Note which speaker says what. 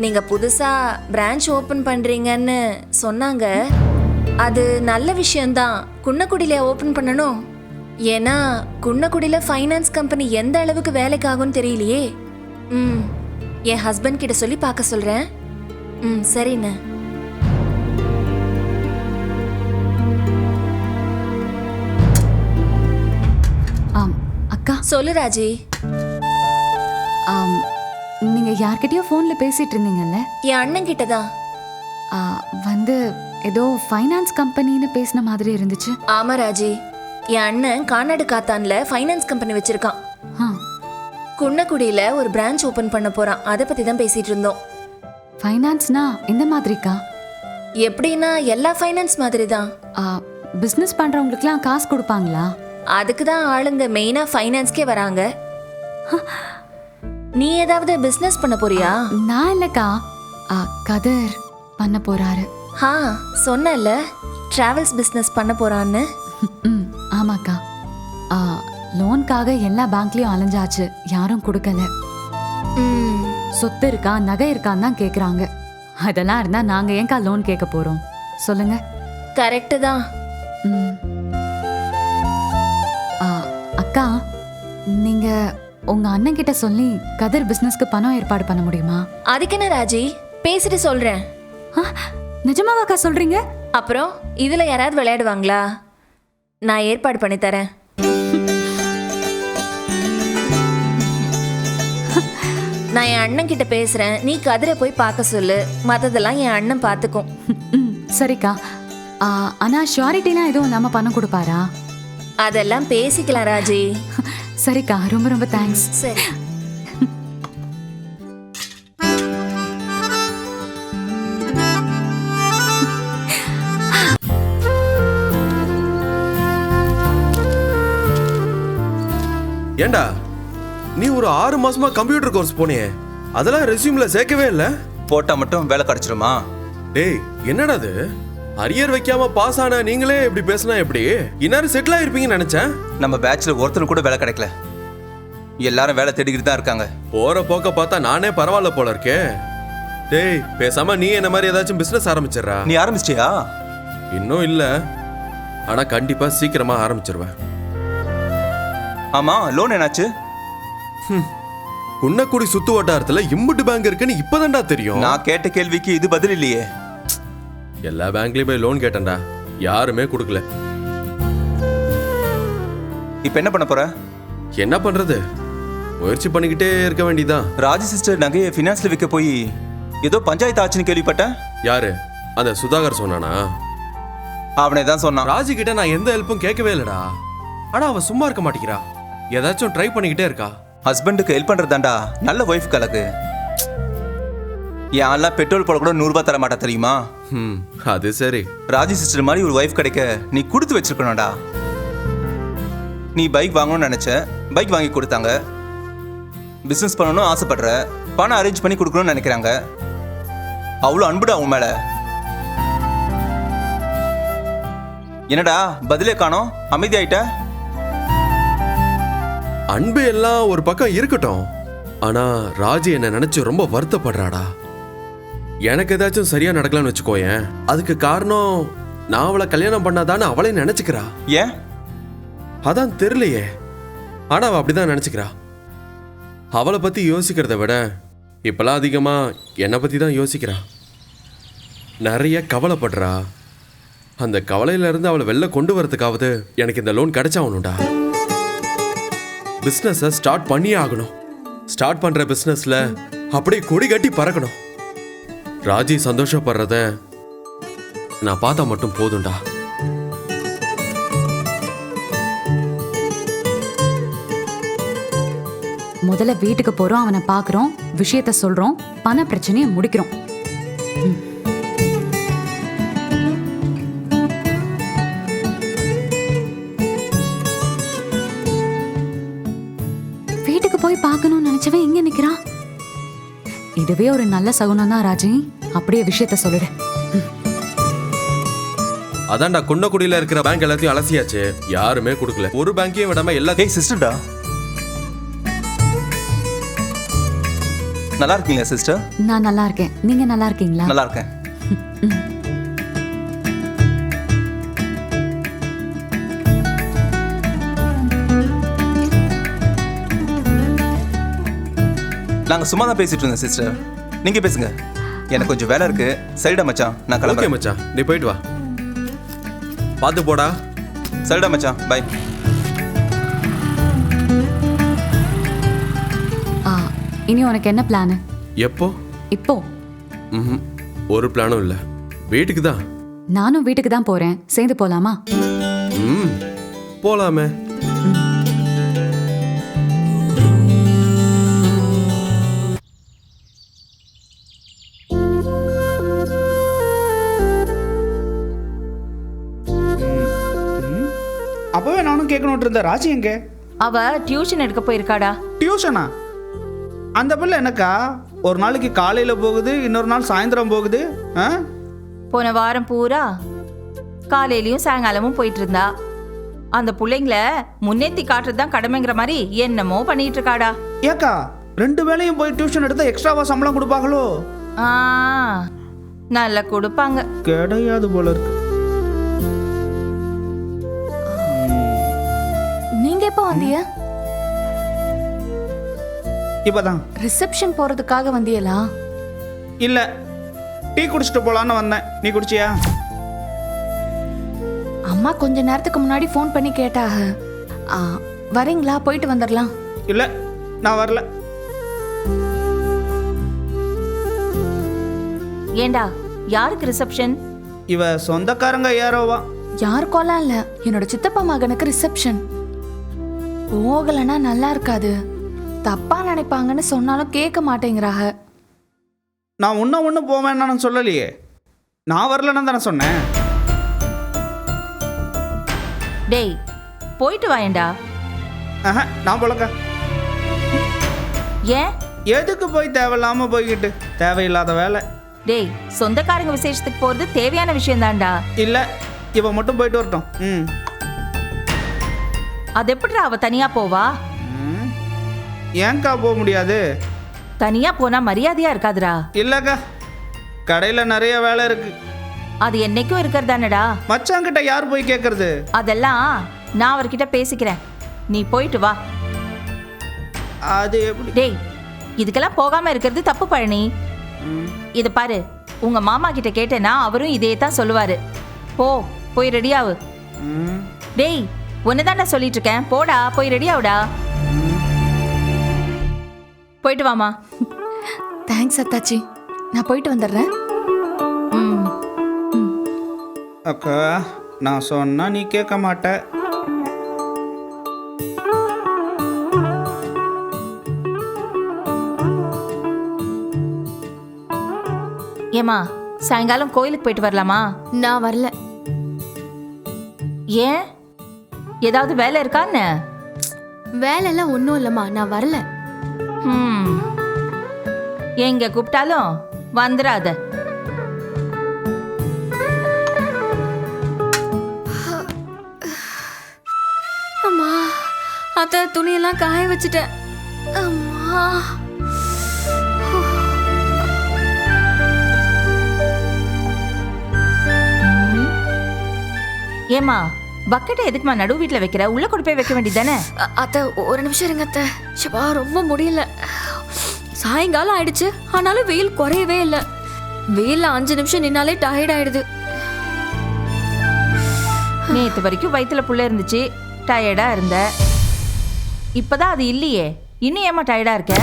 Speaker 1: நீங்க புதுசா branch open பண்றீங்கன்னு சொன்னாங்க. அது நல்ல விஷயம்தான். குன்னக்குடியில ஓபன் பண்ணணும். ஏன்னா குன்னக்குடியில ஃபைனான்ஸ் கம்பெனி எந்த அளவுக்கு வேலைக்கு ஆகும்னு தெரியலையே. என் ஹஸ்பண்ட் கிட்ட சொல்லி பார்க்க சொல்றேன். சரிண்ணே.
Speaker 2: அக்கா
Speaker 1: சொல்லு ராஜி.
Speaker 2: நீங்க யார்கிட்டயோ போன்ல பேசிட்டு இருந்தீங்கல்ல?
Speaker 1: என் அண்ணன் கிட்டதான்.
Speaker 2: வந்து ஏதோ ஃபைனான்ஸ் கம்பெனின்னு பேசின மாதிரி இருந்துச்சு.
Speaker 1: ஆமா ராஜி, என் அண்ணன் கானாடு காத்தான்ல ஃபைனான்ஸ் கம்பெனி வச்சிருக்கான். குன்னக்குடியில ஒரு பிரான்ச் ஓபன் பண்ண போறான். அதை பத்தி தான் பேசிட்டு இருந்தோம்.
Speaker 2: ஃபைனான்ஸ்னா எந்த மாதிரிக்கா?
Speaker 1: எப்படின்னா எல்லா ஃபைனான்ஸ் மாதிரி தான்.
Speaker 2: பிசினஸ் பண்றவங்களுக்குலாம் காசு கொடுப்பாங்களா?
Speaker 1: அதுக்கு தான் ஆளுங்க மெயினா ஃபைனான்ஸ்க்கே வராங்க. நீ ஏதாவது பிசினஸ் பண்ண போறியா?
Speaker 2: நான் இல்லக்கா, கதர் பண்ண போறாரு.
Speaker 1: சொன்னல டிராவல்ஸ் பிசினஸ் பண்ண போறான்னு.
Speaker 2: ஆமாக்கா. லோனுக்காக எல்லா பேங்க்லயும் அலைஞ்சாச்சு, யாரும் கொடுக்கல. சொத்து இருக்கா நகை இருக்கான்னு தான் கேக்குறாங்க. அதெல்லாம் இருந்தா நாங்க ஏன்க்கா லோன் கேட்க போறோம் சொல்லுங்க?
Speaker 1: கரெக்ட் தான்.
Speaker 2: அக்கா, நீங்க உங்க அண்ணன் கிட்ட சொல்லி கதர் பிசினஸ்க்கு பணம் ஏற்பாடு பண்ண முடியுமா?
Speaker 1: அதுக்கு என்ன ராஜி, பேசிட்டு சொல்றேன்.
Speaker 2: நிஜமாவாக்கா சொல்றீங்க?
Speaker 1: அப்புறம் இதுல யாராவது விளையாடுவாங்களா? நான் ஏற்பாடு பண்ணி தரேன். நான் என் அண்ணன் கிட்ட பேசுறேன். நீ கதிரை போய் பார்க்க சொல்லு. மத்ததெல்லாம் என் அண்ணன் பார்த்துக்கும்.
Speaker 2: சரிக்கா. ஆனா ஷூரிட்டிலாம் எதுவும் நம்ம பணம் கொடுப்பாரா?
Speaker 1: அதெல்லாம் பேசிக்கலாம் ராஜி.
Speaker 2: சரிக்கா, ரொம்ப ரொம்ப தேங்க்ஸ்.
Speaker 1: சரி.
Speaker 3: ஏண்டா நீ ஒரு 6 மாசமா கம்ப்யூட்டர் கோர்ஸ் போனியே, அதெல்லாம் ரெஸ்யூம்ல சேர்க்கவே இல்ல?
Speaker 4: போட்டா மட்டும் வேலை கிடைச்சிருமா?
Speaker 3: டேய் என்னடா அது, அரியர் வைக்காம பாஸ் ஆன நீங்களே இப்படி பேசினா எப்படி? இன்னாரும் செட்டில் ஆயிருப்பீங்கன்னு நினைச்சேன்.
Speaker 4: நம்ம பேட்ச்ல ஒருத்தர் கூட வேலை கிடைக்கல. எல்லாரும் வேலை தேடிக்கிட்டு தான் இருக்காங்க.
Speaker 3: போற போக்க பார்த்தா நானே பரவாயில்ல போல இருக்கே. டேய் பேசாம நீ என்ன மாதிரி ஏதாச்சும் பிசினஸ் ஆரம்பிச்சிடறா.
Speaker 4: நீ ஆரம்பிச்சிட்டியா?
Speaker 3: இன்னும் இல்ல, ஆனா கண்டிப்பா சீக்கிரமா ஆரம்பிச்சிருவேன்.
Speaker 4: ஆமா, லோன் என்னாச்சு?
Speaker 3: குன்னக்குடி சுத்து வட்டாரத்துல இம்புட்டு பேங்க் இருக்குன்னு இப்பதான்டா தெரியும்.
Speaker 4: நான் கேட்ட கேள்விக்கு இது பதில் இல்லையே.
Speaker 3: எல்லா பேங்க்லயும் போய் லோன் கேட்டேன்டா, யாருமே கொடுக்கல.
Speaker 4: இப்ப என்ன பண்ண போற?
Speaker 3: என்ன பண்றது, முயற்சி பண்ணிக்கிட்டே இருக்க வேண்டியதான்.
Speaker 4: ராஜி சிஸ்டர் நகையை ஃபினான்ஸ்ல விற்க போய் ஏதோ பஞ்சாயத்து ஆச்சுன்னு கேள்விப்பட்டேன்.
Speaker 3: யாரு? அந்த சுதாகர் சொன்னானா?
Speaker 4: அவனே தான் சொன்னான்.
Speaker 3: ராஜி கிட்ட நான் எந்த ஹெல்ப்பும் கேட்கவே இல்லடா. ஆனா அவ சும்மா இருக்க மாட்டேங்கிறா, ஏதாச்சும் ட்ரை பண்ணிக்கிட்டே இருக்கா.
Speaker 4: ஹஸ்பண்டுக்கு ஹெல்ப் பண்றதாண்டா நல்ல ஒய்ஃப் கலக்கு. யாரெல்லாம் பெட்ரோல் போட கூட 100 ரூபாய் தர மாட்டா தெரியுமா?
Speaker 3: அது சரி.
Speaker 4: ராஜி சிஸ்டர் மாதிரி ஒரு ஒய்ஃப் கிடைக்க நீ கொடுத்து வச்சிருக்கணும்டா. நீ பைக் வாங்கணும்னு நினைச்ச, பைக் வாங்கி கொடுத்தாங்க. பிசினஸ் பண்ணணும்னு ஆசைப்படுற, பணம் அரேஞ்ச் பண்ணி கொடுக்கணும்னு நினைக்கிறாங்க. அவ்வளோ அன்புடா உன் மேல. என்னடா பதிலே காணோம், அமைதியாயிட்ட?
Speaker 3: அன்பு எல்லாம் ஒரு பக்கம் இருக்கட்டும், ஆனா ராஜி என்ன நினைச்சு ரொம்ப வருத்தப்படுறாடா. எனக்கு ஏதாச்சும் சரியா நடக்கலாம்னு வச்சுக்கோயேன், அதுக்கு காரணம் நான் அவளை கல்யாணம் பண்ணாதான்னு அவளே நினைச்சுக்கிறா.
Speaker 4: ஏன்?
Speaker 3: அதான் தெரியலையே, ஆனா அவ அப்படிதான் நினைச்சுக்கிறா. அவளை பத்தி யோசிக்கிறத விட இப்பெல்லாம் அதிகமா என்னை பத்தி தான் யோசிக்கிறா. நிறைய கவலைப்படுறா. அந்த கவலையில இருந்து அவளை வெளில கொண்டு வரதுக்காவது எனக்கு இந்த லோன் கிடைச்சாகணும்டா. பிசினஸை ஸ்டார்ட் பண்ணியே ஆகணும். ஸ்டார்ட் பண்ற பிசினஸ்ல அப்படியே கொடி கட்டி பறக்கணும். ராஜி சந்தோஷப்படுறத நான் பார்த்தா மட்டும் போதும்டா.
Speaker 2: முதல்ல வீட்டுக்கு போறோம், அவனை பாக்குறோம், விஷயத்த சொல்றோம், பண பிரச்சனையை முடிக்கிறோம். வீட்டுக்கு போய் பார்க்கணும்னு நினைச்சவன் இங்க நிக்கிறான். இதுவே ஒரு நல்ல சகுனம் தான் ராஜி. அப்படியே விஷயத்த சொல்லிடு.
Speaker 3: அதான்டா, குன்னக்குடியில இருக்கிற பேங்க் எல்லாத்தையும் அலசியாச்சு, யாருமே கொடுக்கல. ஒரு பேங்கையும் விடாம எல்லாத்தையும்.
Speaker 4: சிஸ்டர்டா, நல்லா இருக்கீங்களா சிஸ்டர்?
Speaker 2: நான் நல்லா இருக்கேன். நீங்க நல்லா இருக்கீங்களா?
Speaker 4: நல்லா இருக்கேன். நாங்க சும்மா தான் பேசிட்டு இருந்தோம் சிஸ்டர். நீங்க பேசுங்க. எனக்கு கொஞ்சம் வேலை இருக்கு. சரிடா மச்சான், நான்
Speaker 3: ஓகே
Speaker 4: கிளம்புறேன்.
Speaker 3: மச்சான், நீ போயிட்டு வா. பார்த்து போடா.
Speaker 4: சரிடா மச்சான், பை.
Speaker 2: இனி உனக்கு என்ன பிளான்?
Speaker 3: எப்போ?
Speaker 2: இப்போ
Speaker 3: ம், ஒரு பிளானும் இல்லை. வீட்டுக்கு தான்.
Speaker 2: நானும் வீட்டுக்கு தான் போறேன். சேர்ந்து போலாமா?
Speaker 3: ம், போலாமே.
Speaker 5: அப்பவே நானும் கேட்கணுட்டு இருந்த ராசி எங்க?
Speaker 6: அவ டியூஷன் எடுக்க போயிருக்காடா.
Speaker 5: டியூஷனா? அந்த பிள்ளை என்னக்கா ஒரு நாளைக்கு காலையில போகுது, இன்னொரு நாள் சாயந்தரம் போகுது.
Speaker 6: போன வாரம் பூரா காலையிலயும் சாயங்காலமும் போயிட்டு இருந்தா. அந்த பிள்ளைங்கள முன்னேத்தி காட்டுறது தான் கடமைங்கிற மாதிரி என்னமோ பண்ணிட்டு இருக்காடா.
Speaker 5: ஏக்கா 2 வேளையும் போய் டியூஷன் எடுத்தா எக்ஸ்ட்ராவா சம்பளம் கொடுப்பாங்களோ?
Speaker 6: நல்லா கொடுப்பாங்க.
Speaker 5: கிடையாது போல இருக்கு.
Speaker 1: நீங்க எப்போ வந்தீங்க?
Speaker 5: இப்பதான்.
Speaker 1: ரிசப்ஷன் போறதுக்காக வந்தியலா?
Speaker 5: இல்ல, டீ குடிச்சிட்டு போலான்னு வந்தேன். நீ குடிச்சியா?
Speaker 1: அம்மா கொஞ்ச நேரத்துக்கு முன்னாடி ஃபோன் பண்ணி கேட்டாக. வரீங்களா? போயிட்டு வந்துடலாம்.
Speaker 5: இல்ல, நான் வரல.
Speaker 6: ஏண்டா, யாருக்கு ரிசப்ஷன்?
Speaker 5: இவ சொந்தக்காரங்க யாரோவா?
Speaker 1: யாருக்கோலாம் இல்ல, என்னோட சித்தப்பா மகனுக்கு ரிசப்ஷன். போகலன்னா நல்லா இருக்காது, தப்பா நினைப்பாங்கன்னு சொன்னாலும் கேட்க மாட்டேங்கிறாங்க.
Speaker 5: நான் ஒன்றும் போவேன்னு சொல்லலையே. நான் வரலன்னு தானே சொன்னேன்.
Speaker 6: டேய், போயிட்டு வாயேண்டா.
Speaker 5: நான் போலக்கா.
Speaker 6: ஏன்?
Speaker 5: எதுக்கு போய் தேவையில்லாம போய்கிட்டு? தேவையில்லாத வேலை.
Speaker 6: டேய், சொந்தக்காரங்க விசேஷத்துக்கு போறது தேவையான விஷயம் தான்டா.
Speaker 5: இல்ல, இவ மட்டும் போயிட்டு வரட்டும்.
Speaker 6: அது எப்படிடா அவ தனியா போவா?
Speaker 5: ஏன்க்கா போக முடியாது?
Speaker 6: தனியா போனா மரியாதையா இருக்காதுடா.
Speaker 5: இல்லக்கா, கடையில நிறைய வேலை இருக்கு.
Speaker 6: அது என்னைக்கும் இருக்கிறதானடா.
Speaker 5: மச்சாங்கிட்ட யார் போய் கேட்கறது?
Speaker 6: அதெல்லாம் நான் அவர்கிட்ட பேசிக்கிறேன். நீ போயிட்டு வா.
Speaker 5: அது எப்படி?
Speaker 6: டேய், இதுக்கெல்லாம் போகாம இருக்கிறது தப்பு பழனி. இது பாரு, உங்க மாமா கிட்ட கேட்டேன்னா அவரும் இதே தான் சொல்லுவாரு. போய் ரெடி ஆகு. டேய், ஒன்னுதான் நான் சொல்லிட்டு இருக்கேன். போடா, போய் ரெடி ஆகுடா. போயிட்டு வாமா.
Speaker 1: தேங்க்ஸ் அத்தாச்சி, நான் போயிட்டு வந்துடுறேன்.
Speaker 5: அக்கா, நான் சொன்னா நீ கேட்க மாட்ட.
Speaker 6: ஏமா, சாயங்காலம் கோயிலுக்கு போயிட்டு வரலாமா?
Speaker 1: நான் வரல.
Speaker 6: ஏன்? ஏதாவது வேலை இருக்கான்னு?
Speaker 1: வேலைலாம் ஒன்றும் இல்லைம்மா, நான் வரல.
Speaker 6: எங்க கூப்பிட்டாலும் வந்துடாத.
Speaker 1: அம்மா, அத்தை துணியெல்லாம் காய வச்சுட்டேன். அம்மா,
Speaker 6: ஏமா, பக்கெட்டை எதுக்குமா நடு வீட்டில் வைக்கிற? உள்ள கொண்டு போய் வைக்க வேண்டியதானே?
Speaker 1: அத்தை ஒரு நிமிஷம் இருங்க அத்தை. ஷபா, ரொம்ப முடியல. சாயங்காலம் ஆயிடுச்சு, ஆனாலும் வெயில் குறையவே இல்லை. வெயில்ல 5 நிமிஷம் நின்னாலே டயர்ட் ஆயிடுது.
Speaker 6: நேத்து வரைக்கும் வயிற்றுல புள்ள இருந்துச்சு, டயர்டா இருந்த. இப்பதான் அது இல்லையே, இன்னும் ஏமா டயர்டா இருக்க?